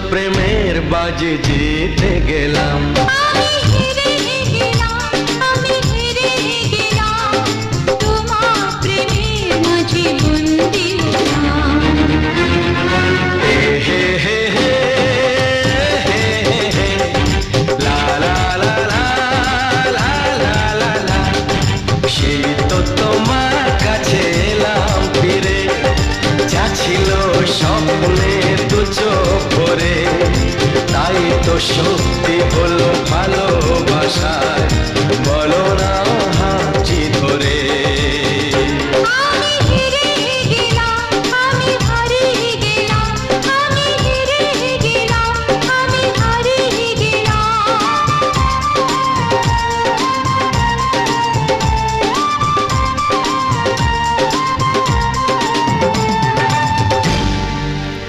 প্রেমের বাজি জিতে গেলাম। আমি হেরে গেলাম, আমি হেরে গেলাম, তোমার প্রেমের মাঝে বন্দি হলাম। হে হে হে হে হে হে হে, লা লা লা লা লা লা লা লা। সেই তো তোমার কাছে এলাম ফিরে, যা ছিল স্বপ্নে দু চোখ ভরে, তাই তো সত্যি হলো